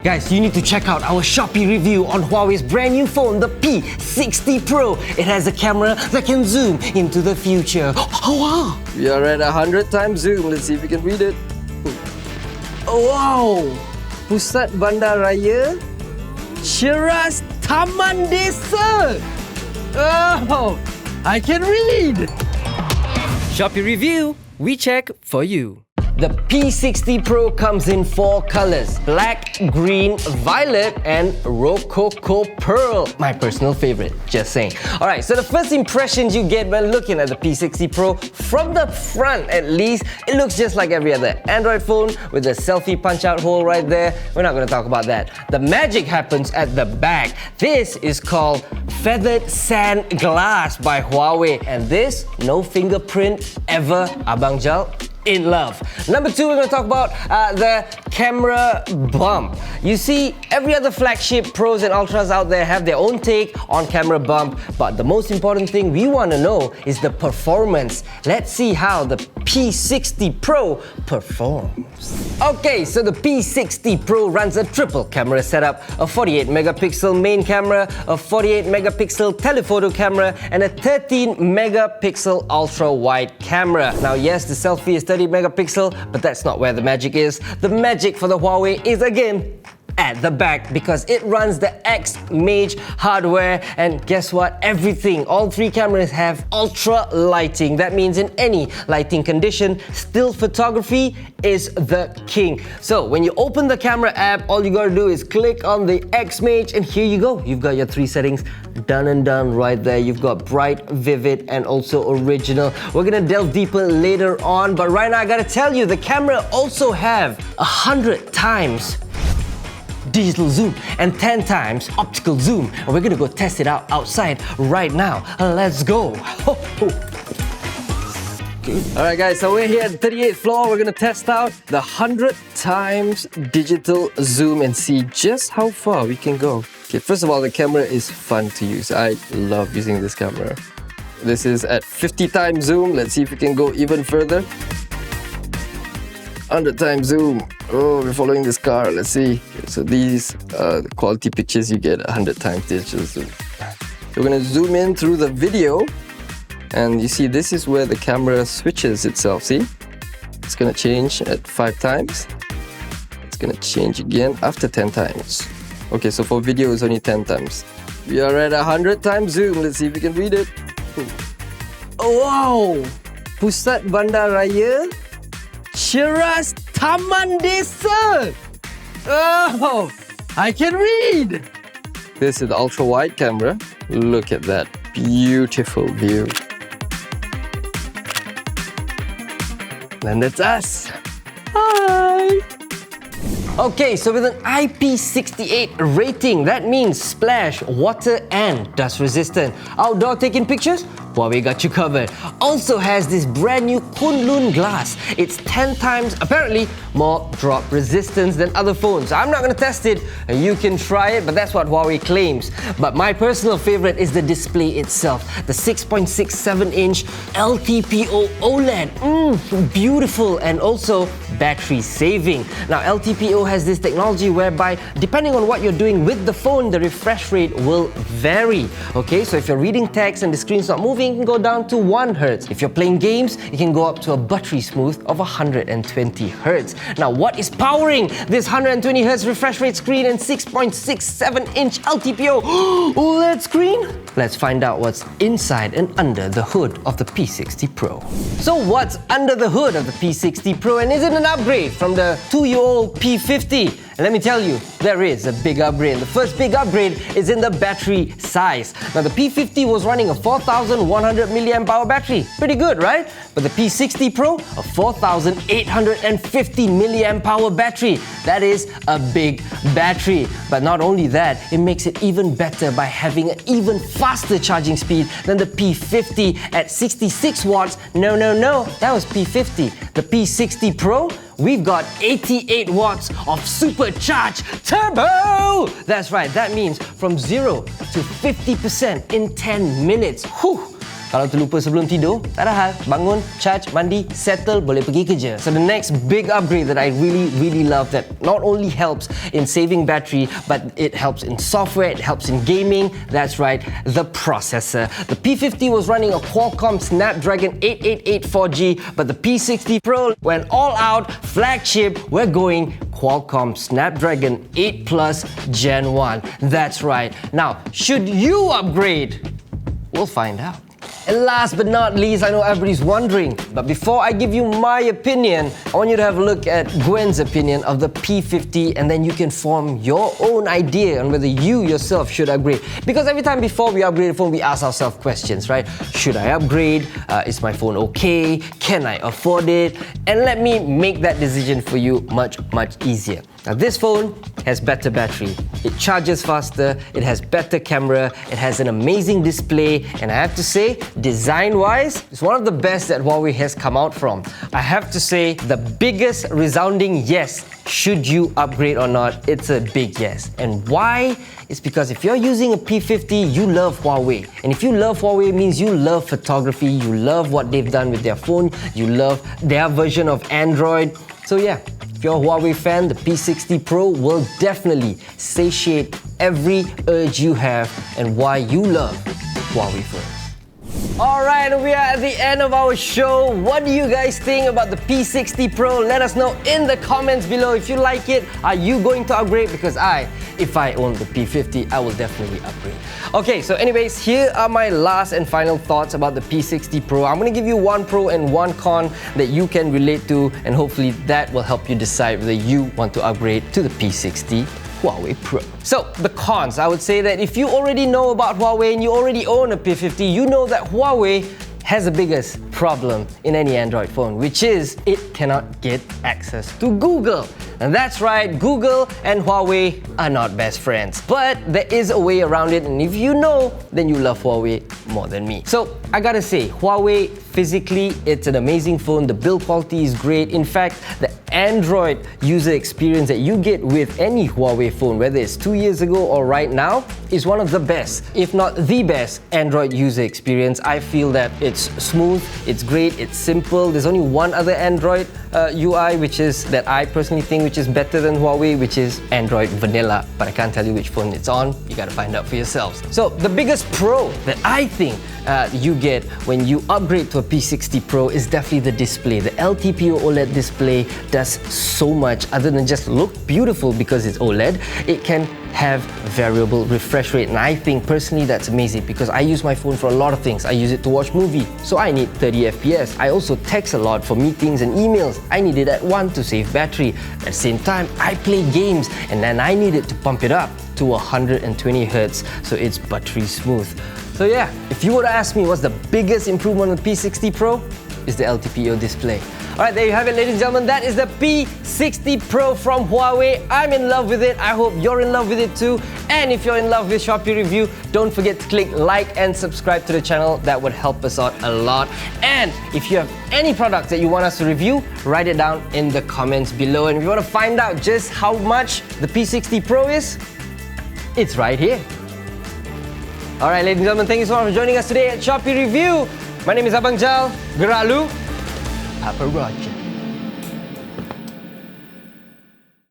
Guys, you need to check out our Shopee review on Huawei's brand new phone, the P60 Pro. It has a camera that can zoom into the future. Oh wow! We are at 100 times zoom. Let's see if we can read it. Oh, wow! Pusat Bandar Raya Ceras Taman Desa. Oh, I can read. Shopee review, we check for you. The P60 Pro comes in 4 colors: black, green, violet, and rococo pearl. My personal favorite, just saying. Alright, so the first impressions you get when looking at the P60 Pro, from the front at least, it looks just like every other Android phone with a selfie punch-out hole right there. We're not going to talk about that. The magic happens at the back. This is called Feathered Sand Glass by Huawei, and this, no fingerprint ever. Abang Jal, in love. Number 2, we're going to talk about the camera bump. You see, every other flagship Pros and Ultras out there have their own take on camera bump, but the most important thing we want to know is the performance. Let's see how the P60 Pro performs. Okay, so the P60 Pro runs a triple camera setup: a 48 megapixel main camera, a 48 megapixel telephoto camera, and a 13 megapixel ultra wide camera. Now yes, the selfie is 30 megapixel, but that's not where the magic is. The magic for the Huawei is again at the back, because it runs the XMAGE hardware, and guess what? Everything, all 3 cameras have ultra lighting. That means in any lighting condition, still photography is the king. So when you open the camera app, all you gotta do is click on the XMAGE, and here you go. You've got your 3 settings done and done right there. You've got bright, vivid, and also original. We're gonna delve deeper later on, but right now I gotta tell you, the camera also have 100 times digital zoom and 10 times optical zoom, and we're gonna go test it out outside right now. Let's go. Alright guys, so we're here at the 38th floor. We're gonna test out the 100 times digital zoom and see just how far we can go. Okay, first of all, the camera is fun to use. I love using this camera. This is at 50 times zoom. Let's see if we can go even further. 100 times zoom. Oh, we're following this car. Let's see. So these are the quality pictures you get 100 times digital zoom. We're going to zoom in through the video, and you see this is where the camera switches itself. See? It's going to change at 5 times. It's going to change again after 10 times. Okay, so for video it's only 10 times. We are at 100 times zoom. Let's see if we can read it. Oh, wow! Pusat Bandar Raya Ceras Taman Desa. Oh, I can read. This is the ultra wide camera. Look at that beautiful view. And that's us. Hi. Okay, so with an IP68 rating, that means splash, water, and dust resistant. Outdoor taking pictures? Huawei got you covered. Also has this brand new Kunlun glass. It's 10 times, apparently, more drop resistance than other phones. I'm not going to test it, you can try it, but that's what Huawei claims. But my personal favorite is the display itself. The 6.67-inch LTPO OLED. Beautiful, and also battery saving. Now, LTPO has this technology whereby, depending on what you're doing with the phone, the refresh rate will vary. Okay, so if you're reading text and the screen's not moving, you can go down to 1 Hz. If you're playing games, you can go up to a buttery smooth of 120 Hz. Now, what is powering this 120 Hz refresh rate screen and 6.67-inch LTPO OLED screen? Let's find out what's inside and under the hood of the P60 Pro. So what's under the hood of the P60 Pro, and is it an upgrade from the 2-year-old P50? And let me tell you, there is a big upgrade. The first big upgrade is in the battery size. Now, the P50 was running a 4,100 mAh battery. Pretty good, right? But the P60 Pro, a 4,850 mAh battery. That is a big battery. But not only that, it makes it even better by having an even faster charging speed than the P50 at 66 watts. No, that was P50. The P60 Pro, we've got 88 watts of SuperCharge turbo! That's right, that means from 0 to 50% in 10 minutes. Whew! Kalau terlupa sebelum tidur, tak ada hal. Bangun, charge, mandi, settle, boleh pergi kerja. So the next big upgrade that I really love that not only helps in saving battery, but it helps in software, it helps in gaming. That's right, the processor. The P50 was running a Qualcomm Snapdragon 888 4G, but the P60 Pro went all out, flagship, we're going Qualcomm Snapdragon 8 Plus Gen 1. That's right. Now, should you upgrade? We'll find out. And last but not least, I know everybody's wondering, but before I give you my opinion, I want you to have a look at Gwen's opinion of the P50, and then you can form your own idea on whether you yourself should upgrade. Because every time before we upgrade a phone, we ask ourselves questions, right? Should I upgrade? Is my phone okay? Can I afford it? And let me make that decision for you much easier. Now this phone has better battery, it charges faster, it has better camera, it has an amazing display, and I have to say, design-wise, it's one of the best that Huawei has come out from. I have to say, the biggest resounding yes, should you upgrade or not, it's a big yes. And why? It's because if you're using a P50, you love Huawei. And if you love Huawei, it means you love photography, you love what they've done with their phone, you love their version of Android. So yeah, if you're a Huawei fan, the P60 Pro will definitely satiate every urge you have and why you love Huawei phones. Alright, we are at the end of our show. What do you guys think about the P60 Pro? Let us know in the comments below. If you like it, are you going to upgrade? Because if I own the P50, I will definitely upgrade. Okay, so anyways, here are my last and final thoughts about the P60 Pro. I'm going to give you one pro and one con that you can relate to, and hopefully that will help you decide whether you want to upgrade to the P60 Huawei Pro. So, the cons, I would say that if you already know about Huawei and you already own a P50, you know that Huawei has the biggest problem in any Android phone, which is it cannot get access to Google. And that's right, Google and Huawei are not best friends. But there is a way around it, and if you know, then you love Huawei more than me. So, I gotta say, Huawei, physically, it's an amazing phone. The build quality is great. In fact, the Android user experience that you get with any Huawei phone, whether it's 2 years ago or right now, is one of the best, if not the best, Android user experience. I feel that it's smooth, it's great, it's simple. There's only one other Android UI that I personally think which is better than Huawei, which is Android Vanilla, but I can't tell you which phone it's on. You gotta find out for yourselves. So the biggest pro that I think you get when you upgrade to a P60 Pro is definitely the display. The LTPO OLED display does so much other than just look beautiful because it's OLED. It can have variable refresh rate, and I think personally that's amazing because I use my phone for a lot of things. I use it to watch movie, so I need 30 FPS. I also text a lot for meetings and emails. I need it at 1 to save battery. At the same time, I play games and then I need it to pump it up to 120 Hz so it's buttery smooth. So yeah, if you were to ask me what's the biggest improvement on the P60 Pro, is the LTPO display. Alright, there you have it, ladies and gentlemen. That is the P60 Pro from Huawei. I'm in love with it. I hope you're in love with it too. And if you're in love with Shopee Review, don't forget to click like and subscribe to the channel. That would help us out a lot. And if you have any products that you want us to review, write it down in the comments below. And if you want to find out just how much the P60 Pro is, it's right here. Alright, ladies and gentlemen, thank you so much for joining us today at Shopee Review. My name is Abang Jal. Gerak lu, Papa Roger.